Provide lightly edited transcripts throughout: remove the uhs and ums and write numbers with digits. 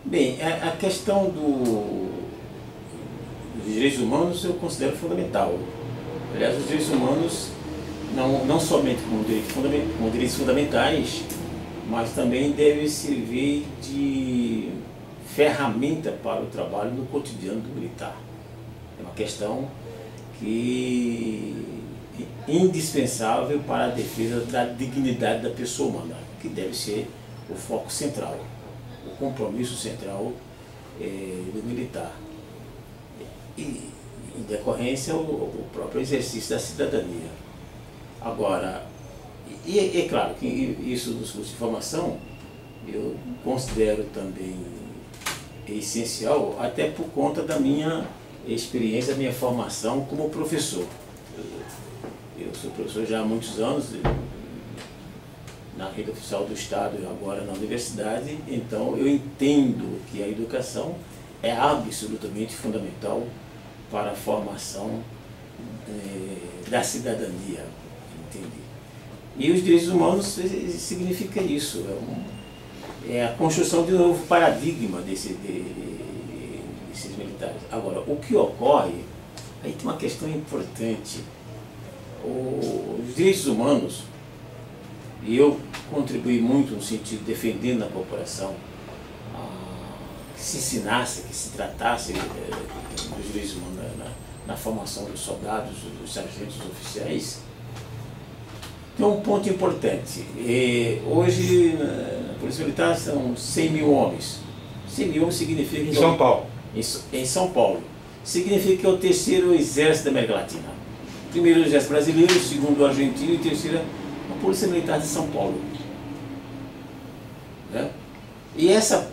Bem, a questão dos direitos humanos eu considero fundamental. Aliás, os direitos humanos, não somente como direitos fundamentais, mas também devem servir de ferramenta para o trabalho no cotidiano do militar. É uma questão que é indispensável para a defesa da dignidade da pessoa humana, que deve ser o foco central, o compromisso central do militar. E, em decorrência, o próprio exercício da cidadania. Agora, é claro que isso dos cursos de formação eu considero também essencial, até por conta da minha experiência, da minha formação como professor. Eu sou professor já há muitos anos, na rede oficial do Estado e agora na universidade, então eu entendo que a educação é absolutamente fundamental para a formação da cidadania, entende? E os direitos humanos significa isso, é a construção de um novo paradigma desses militares. Agora, o que ocorre, aí tem uma questão importante, os direitos humanos, e eu contribuí muito no sentido de defendendo a corporação, que se ensinasse, que se tratasse dos direitos humanos na formação dos soldados, dos sargentos, dos oficiais. Tem um ponto importante. Hoje, na Polícia Militar, são 100 mil homens. 100 mil homens significa... Em São Paulo. Em São Paulo. Significa que é o terceiro exército da América Latina. Primeiro o exército brasileiro, segundo o argentino e terceiro a Polícia Militar de São Paulo. Né? E essa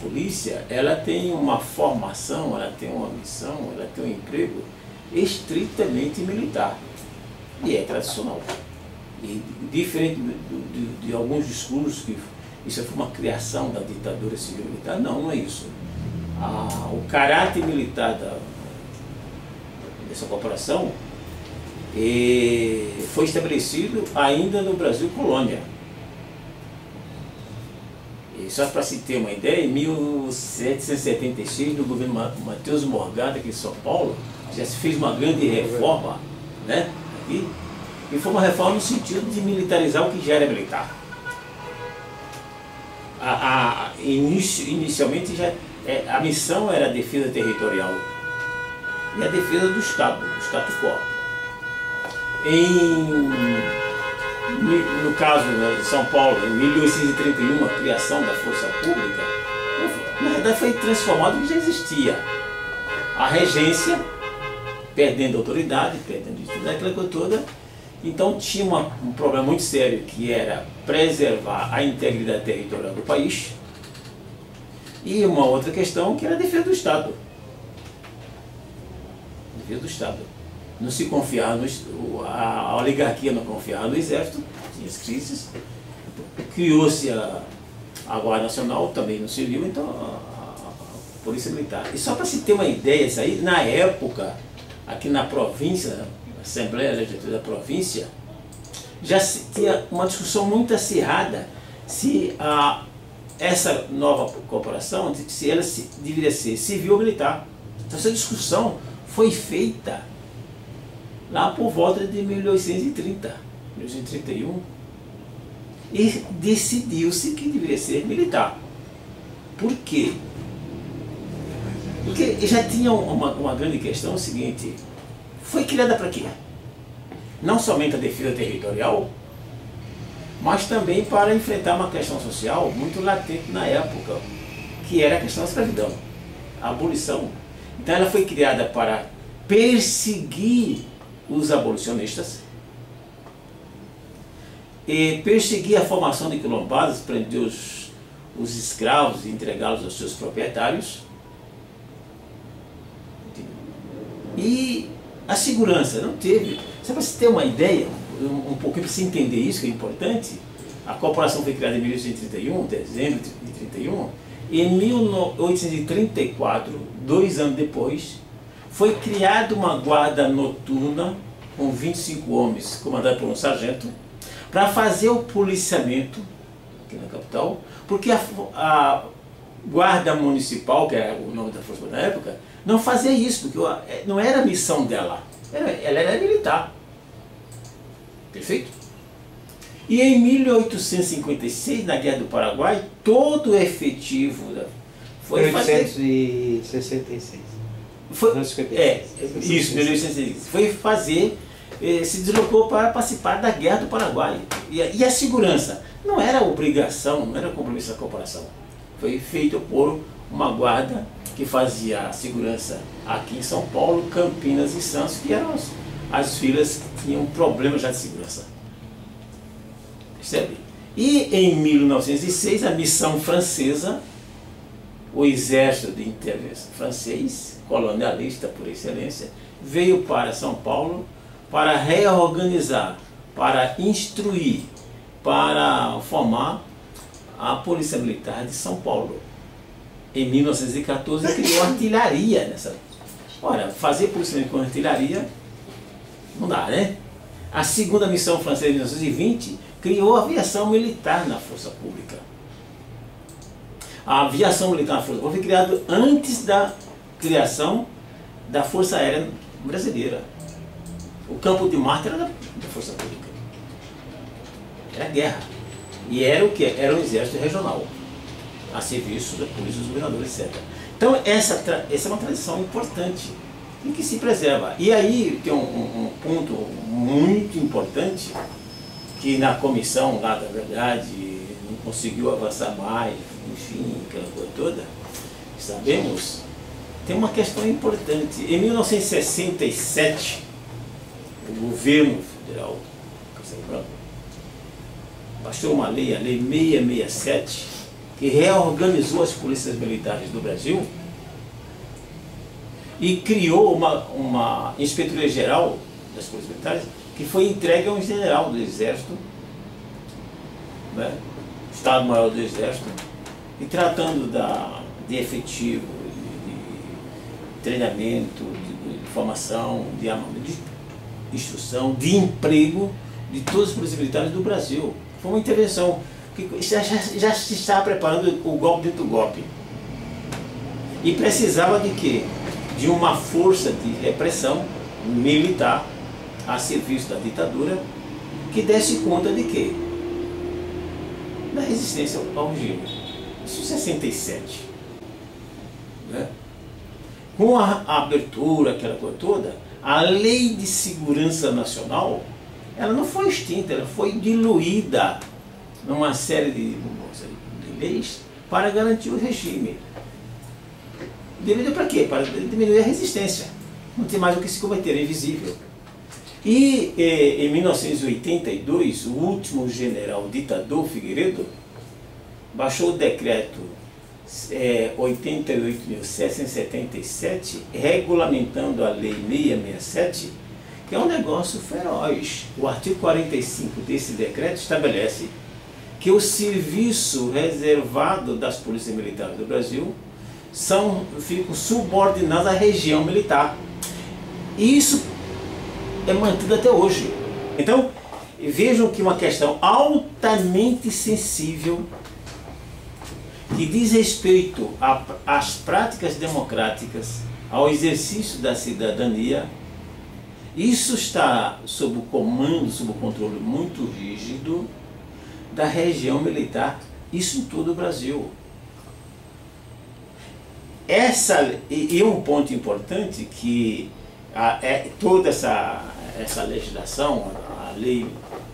polícia, ela tem uma formação, ela tem uma missão, ela tem um emprego estritamente militar. E é tradicional. E diferente de alguns discursos que isso foi uma criação da ditadura civil militar, não é isso. O caráter militar dessa corporação foi estabelecido ainda no Brasil colônia. E só para se ter uma ideia, em 1776, no governo Matheus Morgado, aqui em São Paulo, já se fez uma grande reforma, né? E foi uma reforma no sentido de militarizar o que já era militar. Inicialmente a missão era a defesa territorial e a defesa do Estado, do status quo. No caso de São Paulo, em 1831, a criação da Força Pública, na verdade foi transformado o que já existia. A regência, perdendo autoridade, perdendo tudo aquela coisa toda. Então tinha um problema muito sério, que era preservar a integridade territorial do país, e uma outra questão que era a defesa do Estado. Defesa do Estado. Não se confiava, a oligarquia não confiava no exército, tinha as crises, criou-se a Guarda Nacional, também no civil, então a Polícia Militar. E só para se ter uma ideia disso aí, na época, aqui na província, Assembleia Legislativa da província, já se tinha uma discussão muito acirrada se essa nova corporação, se ela deveria ser civil ou militar. Então essa discussão foi feita lá por volta de 1830, 1831, e decidiu-se que deveria ser militar. Por quê? Porque já tinha uma grande questão, o seguinte: foi criada para quê? Não somente a defesa territorial, mas também para enfrentar uma questão social muito latente na época, que era a questão da escravidão, a abolição. Então ela foi criada para perseguir os abolicionistas, e perseguir a formação de quilombadas, prender os escravos e entregá-los aos seus proprietários. E a segurança não teve. Só para você ter uma ideia, um pouquinho para você entender isso, que é importante, a corporação foi criada em 1831, dezembro de 31, e em 1834, 2 anos depois, foi criada uma guarda noturna com 25 homens, comandada por um sargento, para fazer o policiamento aqui na capital, porque a Guarda Municipal, que era o nome da força na época, não fazia isso, porque não era a missão dela, ela era militar. Perfeito? E em 1856, na Guerra do Paraguai, todo o efetivo foi 1866. Isso, 1866. Foi fazer, se deslocou para participar da Guerra do Paraguai. E a segurança não era obrigação, não era compromisso da corporação. Foi feito por uma guarda que fazia a segurança aqui em São Paulo, Campinas e Santos, que eram as vilas que tinham problemas já de segurança. Percebe? E em 1906, a missão francesa, o exército de intervenção francês, colonialista por excelência, veio para São Paulo para reorganizar, para instruir, para formar a Polícia Militar de São Paulo. Em 1914 criou artilharia nessa. Ora, fazer polícia militar com artilharia não dá, né? A segunda missão francesa em 1920 criou a aviação militar na força pública. A aviação militar na força pública foi criada antes da criação da Força Aérea Brasileira. O campo de Marte era da força pública. Era guerra. E era o que? Era um exército regional, a serviço da polícia, dos governadores, etc. Então essa é uma tradição importante e que se preserva. E aí tem um ponto muito importante que na comissão lá, da verdade, não conseguiu avançar mais, enfim, aquela coisa toda, sabemos, tem uma questão importante. Em 1967, o governo federal, Castelo Branco, baixou uma lei, a Lei 667, que reorganizou as polícias militares do Brasil e criou uma inspetoria geral das polícias militares que foi entregue a um general do Exército, né, Estado-Maior do Exército, e tratando de efetivo, de treinamento, de formação, de armamento, de instrução, de emprego de todas as polícias militares do Brasil. Foi uma intervenção que já se estava preparando o golpe dentro do golpe. E precisava de quê? De uma força de repressão militar a serviço da ditadura que desse conta de quê? Da resistência ao regime. Isso em 67. Né? Com a abertura, aquela coisa toda, a Lei de Segurança Nacional, ela não foi extinta, ela foi diluída numa série de leis para garantir o regime. Diluída para quê? Para diminuir a resistência. Não tem mais o que se cometer, é invisível. E em 1982, o último general ditador Figueiredo baixou o decreto 88.777, regulamentando a Lei 667, que é um negócio feroz. O artigo 45 desse decreto estabelece que o serviço reservado das polícias militares do Brasil ficam subordinados à região militar. E isso é mantido até hoje. Então, vejam que uma questão altamente sensível que diz respeito às práticas democráticas, ao exercício da cidadania, isso está sob o comando, sob o controle muito rígido da região militar, isso em todo o Brasil. E um ponto importante que toda essa legislação, a lei,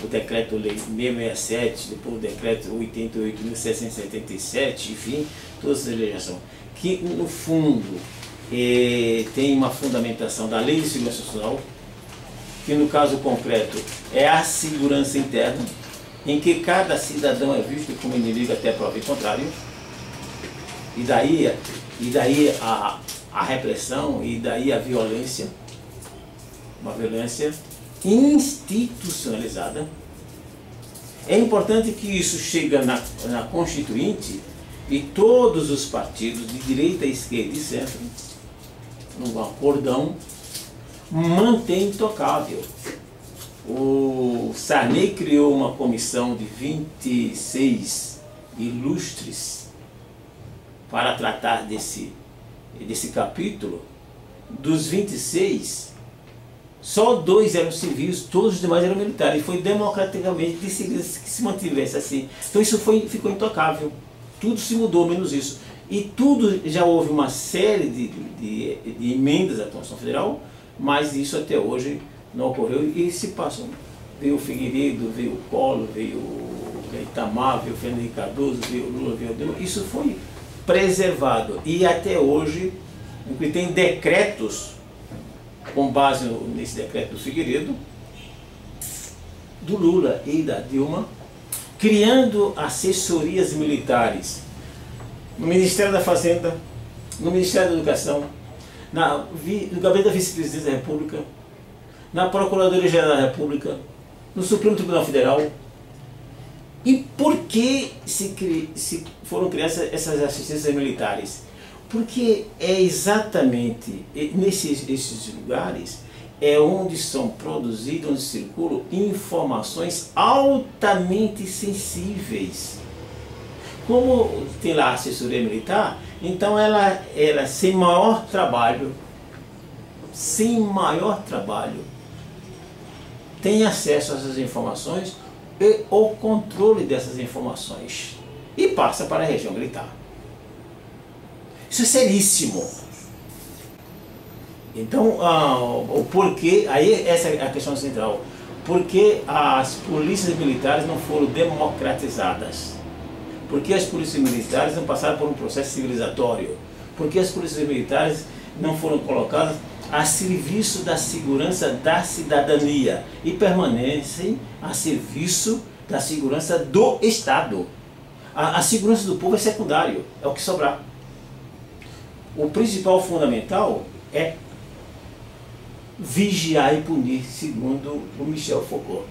o decreto-lei 667, depois o decreto 88.777, enfim, toda essa legislação, que no fundo tem uma fundamentação da Lei de Segurança Nacional, que no caso concreto é a segurança interna, em que cada cidadão é visto como inimigo até prova em contrário, e daí a repressão, e daí a violência, uma violência institucionalizada. É importante que isso chegue na Constituinte e todos os partidos de direita, esquerda e centro, num acordão, mantém intocável. O Sarney criou uma comissão de 26 ilustres para tratar desse capítulo. Dos 26, só 2 eram civis, todos os demais eram militares. E foi democraticamente decidido que se mantivesse assim. Então isso ficou intocável. Tudo se mudou, menos isso. E tudo, já houve uma série de emendas à Constituição Federal, mas isso até hoje não ocorreu e se passam. Veio o Figueiredo, veio o Collor, veio o Itamar, veio o Fernando Henrique Cardoso, veio o Lula, veio o Dilma. Isso foi preservado. E até hoje, tem decretos, com base nesse decreto do Figueiredo, do Lula e da Dilma, criando assessorias militares no Ministério da Fazenda, no Ministério da Educação, no Gabinete da Vice-Presidência da República, na Procuradoria-Geral da República, no Supremo Tribunal Federal. E por que se foram criadas essas assistências militares? Porque é exatamente nesses lugares onde são produzidas, onde circulam informações altamente sensíveis. Como tem lá a assessoria militar, então ela sem maior trabalho, tem acesso a essas informações e o controle dessas informações e passa para a região militar. Isso é seríssimo. Então, o porquê, aí essa é a questão central. Por que as polícias militares não foram democratizadas? Por que as polícias militares não passaram por um processo civilizatório? Por que as polícias militares não foram colocadas a serviço da segurança da cidadania e permanecem a serviço da segurança do Estado? A segurança do povo é secundário, é o que sobrar. O principal fundamental é vigiar e punir, segundo o Michel Foucault.